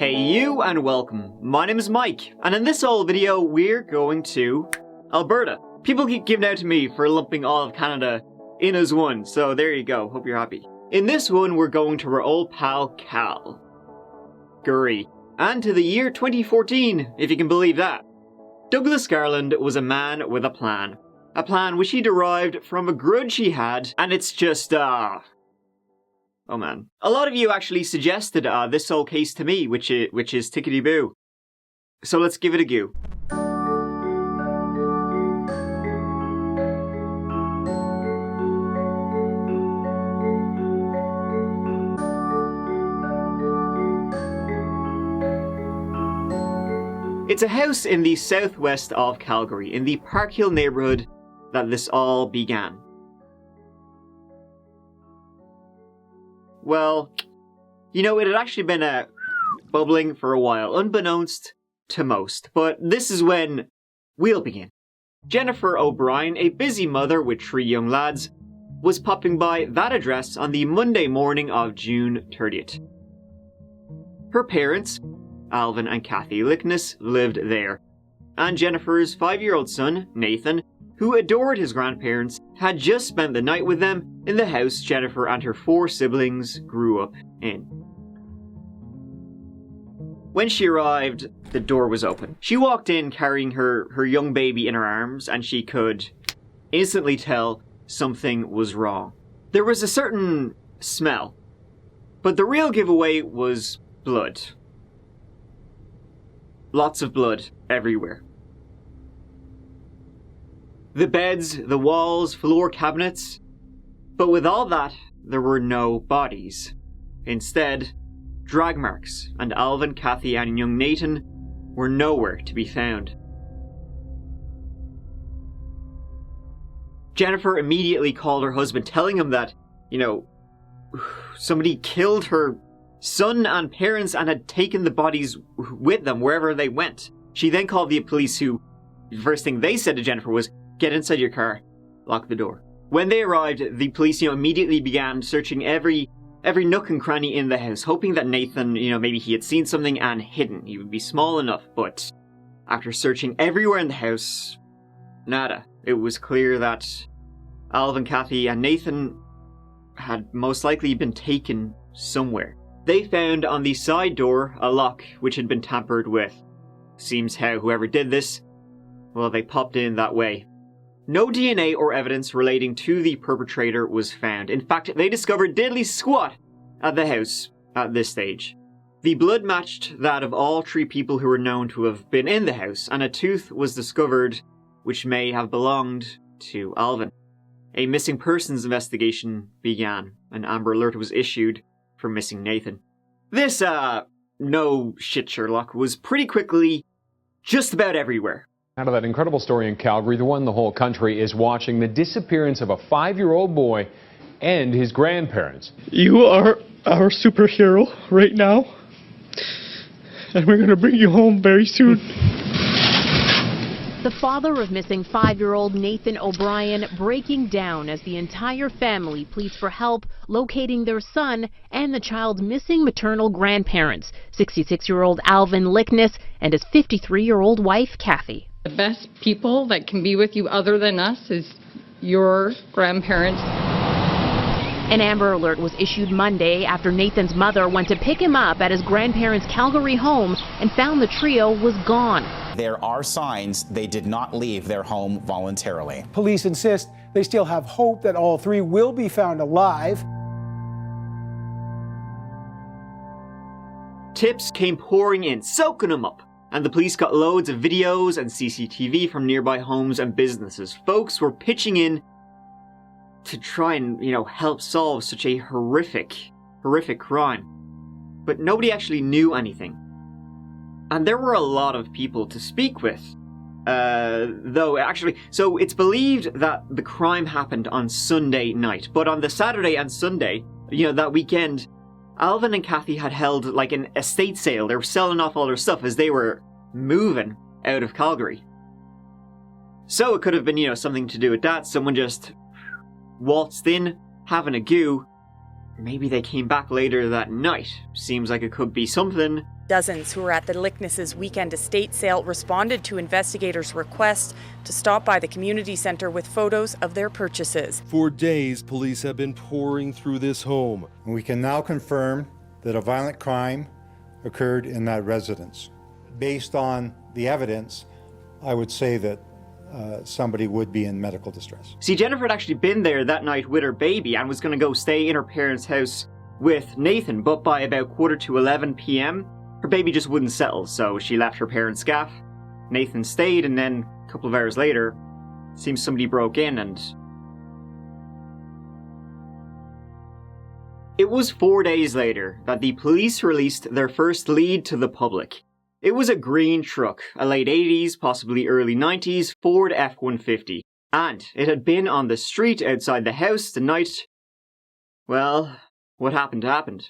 Hey you and welcome, my name is Mike, and in this old video we're going to Alberta. People keep giving out to me for lumping all of Canada in as one, so there you go, hope you're happy. In this one we're going to our old pal Calgary, and to the year 2014, if you can believe that. Douglas Garland was a man with a plan which he derived from a grudge he had, and it's just, oh man. A lot of you actually suggested this whole case to me, which is tickety-boo. So let's give it a go. It's a house in the southwest of Calgary, in the Park Hill neighbourhood that this all began. Well, you know, it had actually been bubbling for a while, unbeknownst to most, but this is when we'll begin. Jennifer O'Brien, a busy mother with 3 young lads, was popping by that address on the Monday morning of June 30th. Her parents, Alvin and Kathy Lickness, lived there, and Jennifer's 5-year-old son, Nathan, who adored his grandparents, had just spent the night with them in the house Jennifer and her 4 siblings grew up in. When she arrived, the door was open. She walked in carrying her young baby in her arms, and she could instantly tell something was wrong. There was a certain smell, but the real giveaway was blood. Lots of blood everywhere. The beds, the walls, floor cabinets. But with all that, there were no bodies. Instead, drag marks, and Alvin, Kathy, and young Nathan were nowhere to be found. Jennifer immediately called her husband, telling him that, you know, somebody killed her son and parents and had taken the bodies with them wherever they went. She then called the police, who, the first thing they said to Jennifer was, "Get inside your car, lock the door." When they arrived, the police, immediately began searching every nook and cranny in the house, hoping that Nathan, maybe he had seen something and hidden. He would be small enough, but after searching everywhere in the house, nada. It was clear that Alvin, Kathy, and Nathan had most likely been taken somewhere. They found on the side door a lock which had been tampered with. Seems how whoever did this, well, they popped in that way. No DNA or evidence relating to the perpetrator was found. In fact, they discovered diddly squat at the house at this stage. The blood matched that of all 3 people who were known to have been in the house, and a tooth was discovered which may have belonged to Alvin. A missing persons investigation began. An Amber Alert was issued for missing Nathan. This, no shit Sherlock, was pretty quickly just about everywhere. Out of that incredible story in Calgary, the one the whole country is watching, the disappearance of a 5-year-old boy and his grandparents. You are our superhero right now, and we're going to bring you home very soon. The father of missing 5-year-old Nathan O'Brien breaking down as the entire family pleads for help locating their son and the child's missing maternal grandparents, 66-year-old Alvin Lickness and his 53-year-old wife, Kathy. The best people that can be with you other than us is your grandparents. An Amber Alert was issued Monday after Nathan's mother went to pick him up at his grandparents' Calgary home and found the trio was gone. There are signs they did not leave their home voluntarily. Police insist they still have hope that all 3 will be found alive. Tips came pouring in, soaking them up. And the police got loads of videos and CCTV from nearby homes and businesses. Folks were pitching in to try and, help solve such a horrific crime. But nobody actually knew anything. And there were a lot of people to speak with. So it's believed that the crime happened on Sunday night. But on the Saturday and Sunday, that weekend, Alvin and Kathy had held like an estate sale. They were selling off all their stuff as they were moving out of Calgary. So it could have been, something to do with that. Someone just waltzed in, having a goo. Maybe they came back later that night. Seems like it could be something Dozens who were at the Licknesses' weekend estate sale responded to investigators' request to stop by the community centre with photos of their purchases. For days, police have been pouring through this home. We can now confirm that a violent crime occurred in that residence. Based on the evidence, I would say that somebody would be in medical distress. See, Jennifer had actually been there that night with her baby and was going to go stay in her parents' house with Nathan, but by about 11:15 p.m, her baby just wouldn't settle, so she left her parents' gaff. Nathan stayed, and then a couple of hours later, it seems somebody broke in and... It was 4 days later that the police released their first lead to the public. It was a green truck, a late 80s, possibly early 90s Ford F-150, and it had been on the street outside the house the night... Well, what happened happened.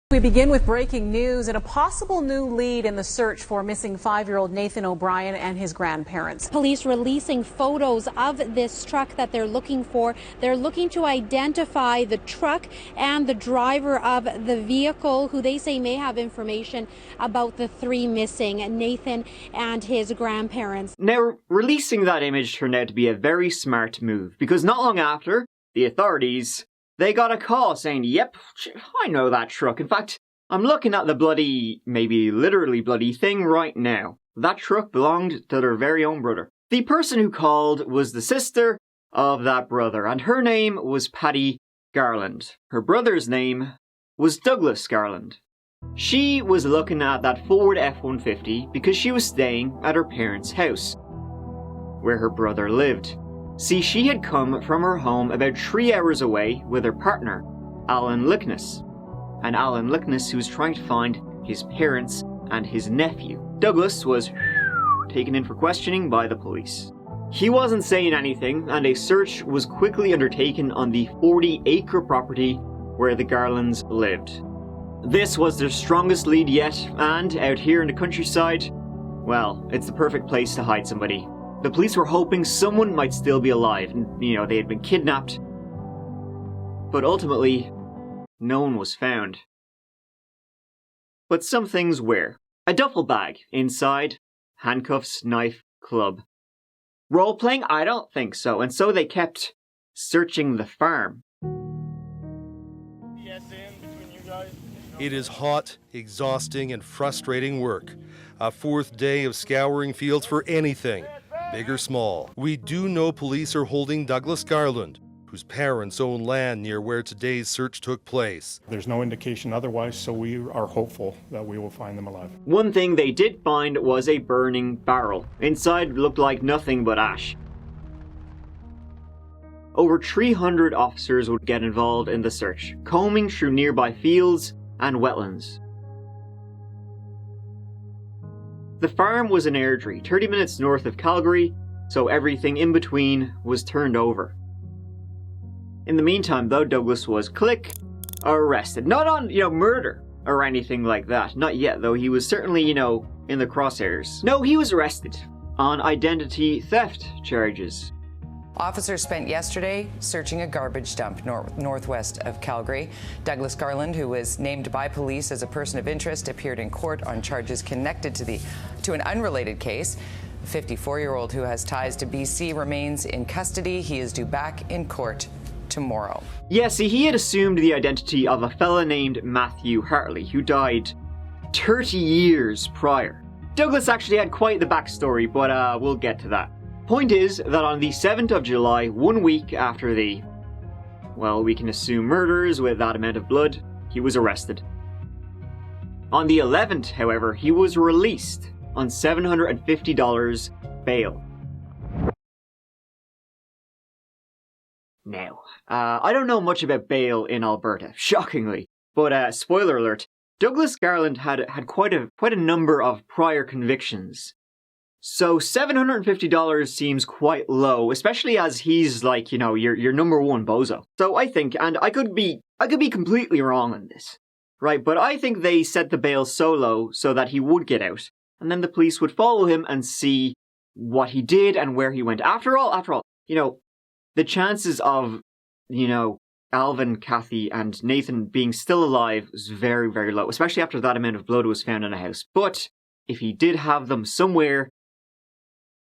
We begin with breaking news and a possible new lead in the search for missing 5-year-old Nathan O'Brien and his grandparents. Police releasing photos of this truck that they're looking for. They're looking to identify the truck and the driver of the vehicle, who they say may have information about the 3 missing, Nathan and his grandparents. Now, releasing that image turned out to be a very smart move, because not long after, the authorities... they got a call saying, yep, I know that truck. In fact, I'm looking at the bloody, maybe literally bloody thing right now. That truck belonged to their very own brother. The person who called was the sister of that brother, and her name was Patty Garland. Her brother's name was Douglas Garland. She was looking at that Ford F-150 because she was staying at her parents' house, where her brother lived. See, she had come from her home about 3 hours away with her partner, Alan Lickness. And Alan Lickness, who was trying to find his parents and his nephew. Douglas was taken in for questioning by the police. He wasn't saying anything, and a search was quickly undertaken on the 40-acre property where the Garlands lived. This was their strongest lead yet, and out here in the countryside, well, it's the perfect place to hide somebody. The police were hoping someone might still be alive, and, they had been kidnapped. But ultimately, no one was found. But some things were. A duffel bag inside, handcuffs, knife, club. Role-playing? I don't think so, and so they kept searching the farm. It is hot, exhausting, and frustrating work. A 4th day of scouring fields for anything, big or small. We do know police are holding Douglas Garland, whose parents own land near where today's search took place. There's no indication otherwise, so we are hopeful that we will find them alive. One thing they did find was a burning barrel. Inside looked like nothing but ash. Over 300 officers would get involved in the search, combing through nearby fields and wetlands. The farm was an airdrie, 30 minutes north of Calgary, so everything in between was turned over. In the meantime, though, Douglas was arrested. Not on, murder or anything like that. Not yet, though. He was certainly, in the crosshairs. No, he was arrested on identity theft charges. Officers spent yesterday searching a garbage dump northwest of Calgary. Douglas Garland, who was named by police as a person of interest, appeared in court on charges connected to an unrelated case. The 54-year-old, who has ties to BC, remains in custody. He is due back in court tomorrow. Yeah, see, he had assumed the identity of a fella named Matthew Hartley, who died 30 years prior. Douglas actually had quite the backstory, but we'll get to that. Point is that on the 7th of July, 1 week after the, we can assume murders with that amount of blood, he was arrested. On the 11th, however, he was released on $750 bail. Now, I don't know much about bail in Alberta, shockingly, but spoiler alert, Douglas Garland had quite a number of prior convictions. So $750 seems quite low, especially as he's like, your number one bozo. So I think, and I could be completely wrong on this, right? But I think they set the bail so low so that he would get out, and then the police would follow him and see what he did and where he went. After all, the chances of, Alvin, Kathy, and Nathan being still alive was very, very low, especially after that amount of blood was found in a house. But if he did have them somewhere,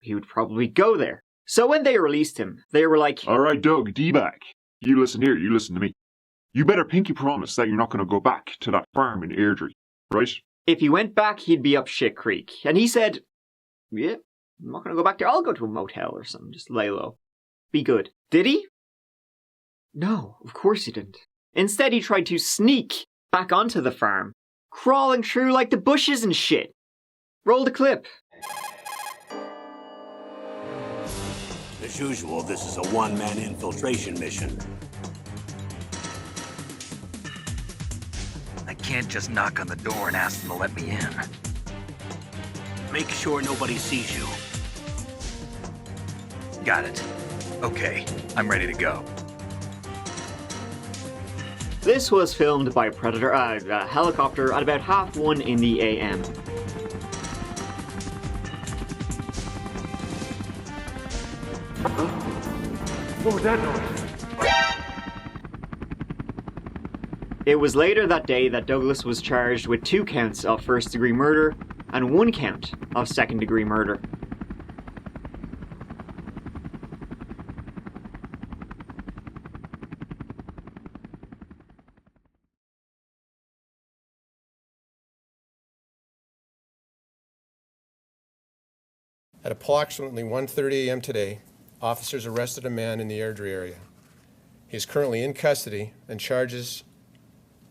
he would probably go there. So when they released him, they were like, "Alright, Doug, D-back. You listen here, you listen to me. You better pinky promise that you're not going to go back to that farm in Airdrie, right?" If he went back, he'd be up shit creek. And he said, "Yeah, I'm not going to go back there. I'll go to a motel or something. Just lay low. Be good." Did he? No, of course he didn't. Instead, he tried to sneak back onto the farm, crawling through like the bushes and shit. Roll the clip. As usual, this is a one-man infiltration mission. I can't just knock on the door and ask them to let me in. Make sure nobody sees you. Got it. Okay, I'm ready to go. This was filmed by a helicopter at about 1:30 in the AM. What was that noise? It was later that day that Douglas was charged with 2 counts of first-degree murder and 1 count of second-degree murder. At approximately 1:30 a.m. today, officers arrested a man in the Airdrie area. He is currently in custody, and charges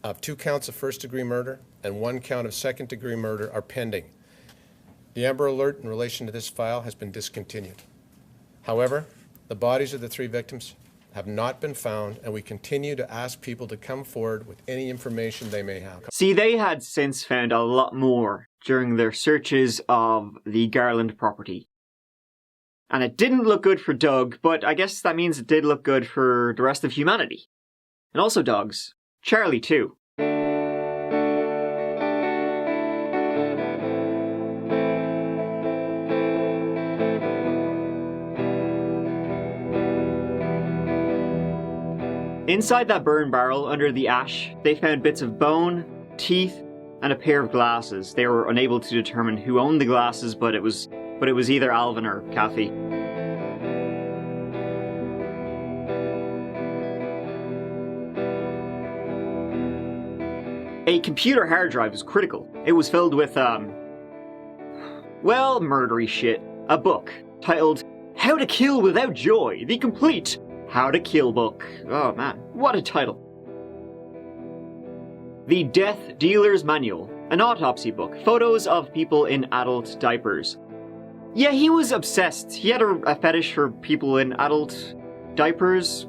of 2 counts of first-degree murder and 1 count of second-degree murder are pending. The Amber Alert in relation to this file has been discontinued. However, the bodies of the 3 victims have not been found, and we continue to ask people to come forward with any information they may have. See, they had since found a lot more during their searches of the Garland property. And it didn't look good for Doug, but I guess that means it did look good for the rest of humanity. And also dogs. Charlie, too. Inside that burn barrel, under the ash, they found bits of bone, teeth, and a pair of glasses. They were unable to determine who owned the glasses, but it was either Alvin or Kathy. A computer hard drive was critical. It was filled with, well, murdery shit. A book titled How to Kill Without Joy, the complete How to Kill book. Oh man, what a title. The Death Dealer's Manual, an autopsy book, photos of people in adult diapers. Yeah, he was obsessed. He had a fetish for people in adult diapers.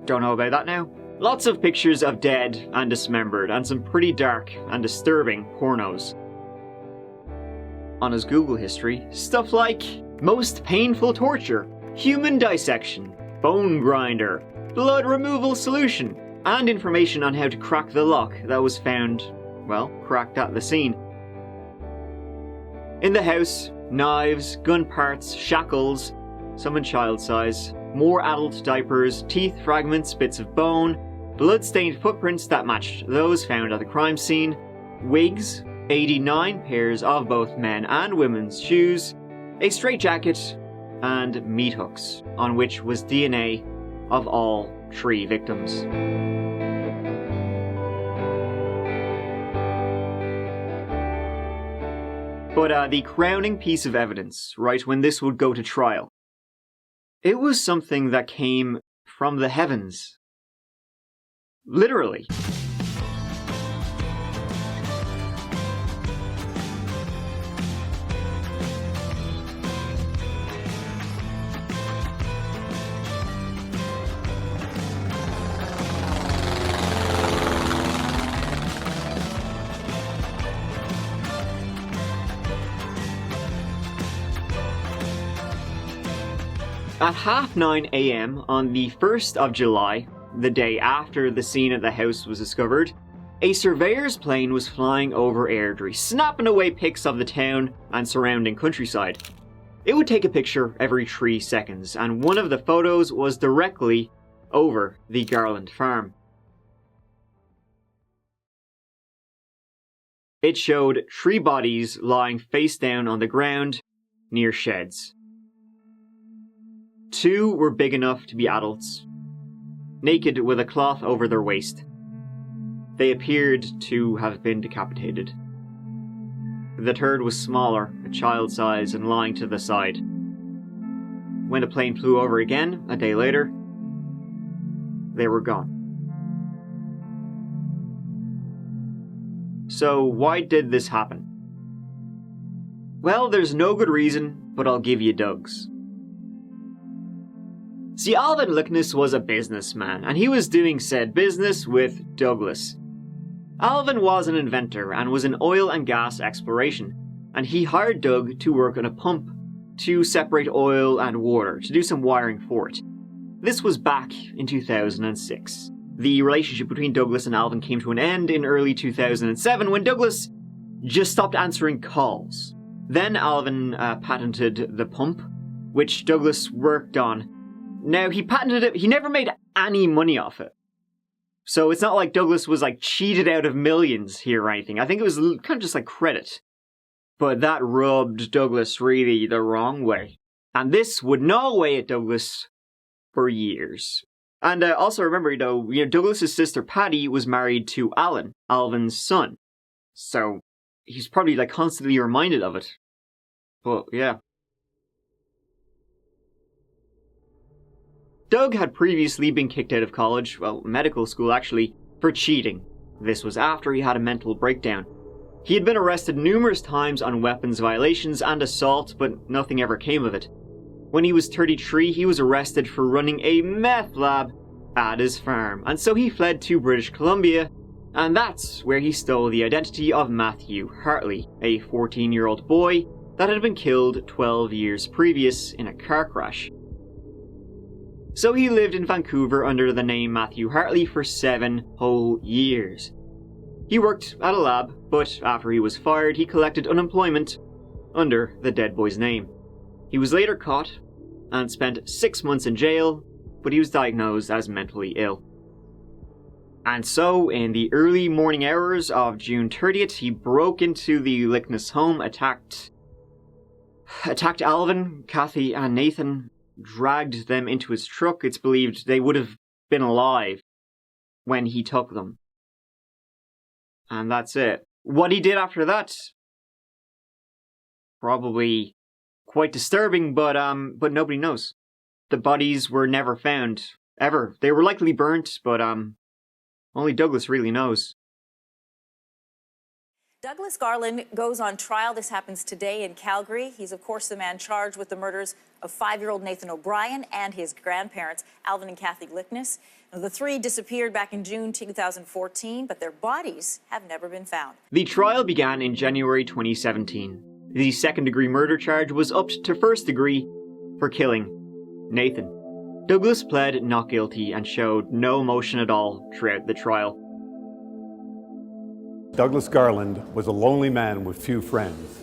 Don't know about that now. Lots of pictures of dead and dismembered, and some pretty dark and disturbing pornos. On his Google history, stuff like most painful torture, human dissection, bone grinder, blood removal solution, and information on how to crack the lock that was found, well, cracked at the scene. In the house, knives, gun parts, shackles, some in child size, more adult diapers, teeth fragments, bits of bone, blood-stained footprints that matched those found at the crime scene, wigs, 89 pairs of both men and women's shoes, a straitjacket, and meat hooks, on which was DNA of all 3 victims. But the crowning piece of evidence, right, when this would go to trial, it was something that came from the heavens. Literally. At 9:30 a.m. on the 1st of July, the day after the scene at the house was discovered, a surveyor's plane was flying over Airdrie, snapping away pics of the town and surrounding countryside. It would take a picture every 3 seconds, and one of the photos was directly over the Garland farm. It showed 3 bodies lying face down on the ground near sheds. 2 were big enough to be adults, naked with a cloth over their waist. They appeared to have been decapitated. The third was smaller, a child size, and lying to the side. When the plane flew over again, a day later, they were gone. So why did this happen? Well, there's no good reason, but I'll give you Doug's. See, Alvin Lickness was a businessman, and he was doing said business with Douglas. Alvin was an inventor and was in oil and gas exploration, and he hired Doug to work on a pump to separate oil and water, to do some wiring for it. This was back in 2006. The relationship between Douglas and Alvin came to an end in early 2007 when Douglas just stopped answering calls. Then Alvin patented the pump, which Douglas worked on. Now, he patented it, he never made any money off it. So it's not like Douglas was like cheated out of millions here or anything. I think it was kind of just like credit. But that rubbed Douglas really the wrong way. And this would gnaw away at Douglas for years. And also remember, Douglas's sister Patty was married to Alan, Alvin's son. So he's probably like constantly reminded of it. But yeah. Doug had previously been kicked out of college, well, medical school actually, for cheating. This was after he had a mental breakdown. He had been arrested numerous times on weapons violations and assault, but nothing ever came of it. When he was 33, he was arrested for running a meth lab at his farm, and so he fled to British Columbia, and that's where he stole the identity of Matthew Hartley, a 14-year-old boy that had been killed 12 years previous in a car crash. So he lived in Vancouver under the name Matthew Hartley for 7 whole years. He worked at a lab, but after he was fired, he collected unemployment under the dead boy's name. He was later caught and spent 6 months in jail, but he was diagnosed as mentally ill. And so, in the early morning hours of June 30th, he broke into the Lickness home, attacked Alvin, Kathy, and Nathan, dragged them into his truck. It's believed they would have been alive when he took them. And that's it. What he did after that, probably quite disturbing, but nobody knows. The bodies were never found, ever. They were likely burnt, but only Douglas really knows. Douglas Garland goes on trial. This happens today in Calgary. He's, of course, the man charged with the murders of 5-year-old Nathan O'Brien and his grandparents, Alvin and Kathy Lickness. Now, the 3 disappeared back in June 2014, but their bodies have never been found. The trial began in January 2017. The second-degree murder charge was upped to first degree for killing Nathan. Douglas pled not guilty and showed no emotion at all throughout the trial. Douglas Garland was a lonely man with few friends.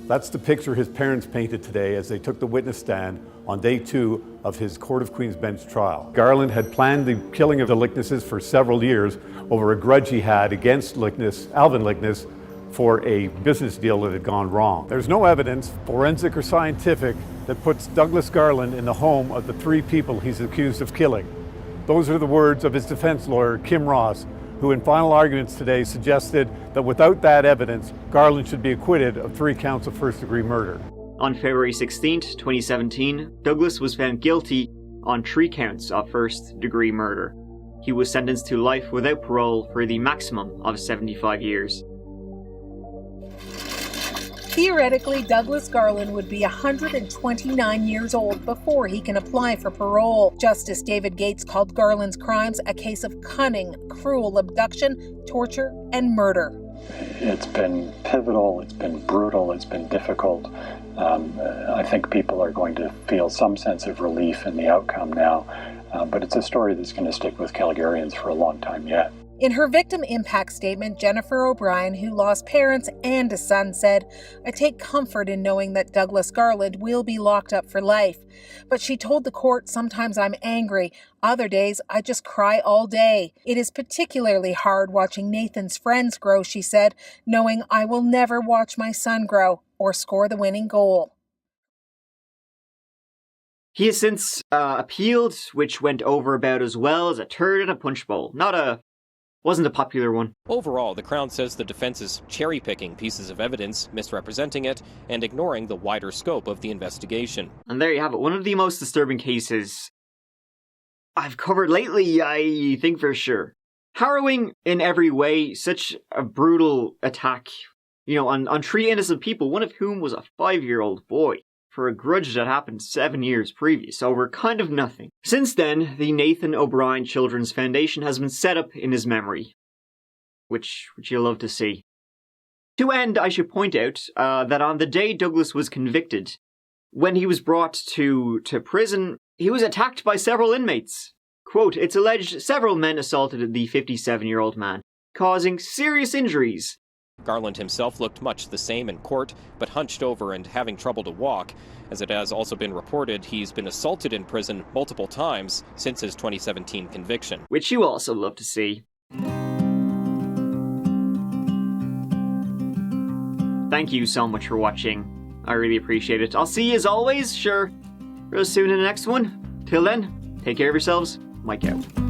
That's the picture his parents painted today as they took the witness stand on day 2 of his Court of Queen's Bench trial. Garland had planned the killing of the Licknesses for several years over a grudge he had against Alvin Lickness, for a business deal that had gone wrong. There's no evidence, forensic or scientific, that puts Douglas Garland in the home of the 3 people he's accused of killing. Those are the words of his defense lawyer, Kim Ross, who in final arguments today suggested that without that evidence, Garland should be acquitted of 3 counts of first-degree murder. On February 16, 2017, Douglas was found guilty on 3 counts of first-degree murder. He was sentenced to life without parole for the maximum of 75 years. Theoretically, Douglas Garland would be 129 years old before he can apply for parole. Justice David Gates called Garland's crimes a case of cunning, cruel abduction, torture, and murder. It's been pivotal, it's been brutal, it's been difficult. I think people are going to feel some sense of relief in the outcome now, but it's a story that's going to stick with Calgarians for a long time yet. In her victim impact statement, Jennifer O'Brien, who lost parents and a son, said, "I take comfort in knowing that Douglas Garland will be locked up for life." But she told the court, "Sometimes I'm angry. Other days, I just cry all day. It is particularly hard watching Nathan's friends grow," she said, "knowing I will never watch my son grow or score the winning goal." He has since appealed, which went over about as well as a turd in a punch bowl. Wasn't a popular one. Overall, the Crown says the defense is cherry-picking pieces of evidence, misrepresenting it, and ignoring the wider scope of the investigation. And there you have it. One of the most disturbing cases I've covered lately, I think for sure. Harrowing in every way, such a brutal attack, on 3 innocent people, one of whom was a 5-year-old boy, for a grudge that happened 7 years previous, over kind of nothing. Since then, the Nathan O'Brien Children's Foundation has been set up in his memory, which you'll love to see. To end, I should point out that on the day Douglas was convicted, when he was brought to prison, he was attacked by several inmates. Quote, "It's alleged several men assaulted the 57-year-old man, causing serious injuries." Garland himself looked much the same in court, but hunched over and having trouble to walk. As it has also been reported, he's been assaulted in prison multiple times since his 2017 conviction. Which you also love to see. Thank you so much for watching. I really appreciate it. I'll see you as always, real soon in the next one. Till then, take care of yourselves. Mike out.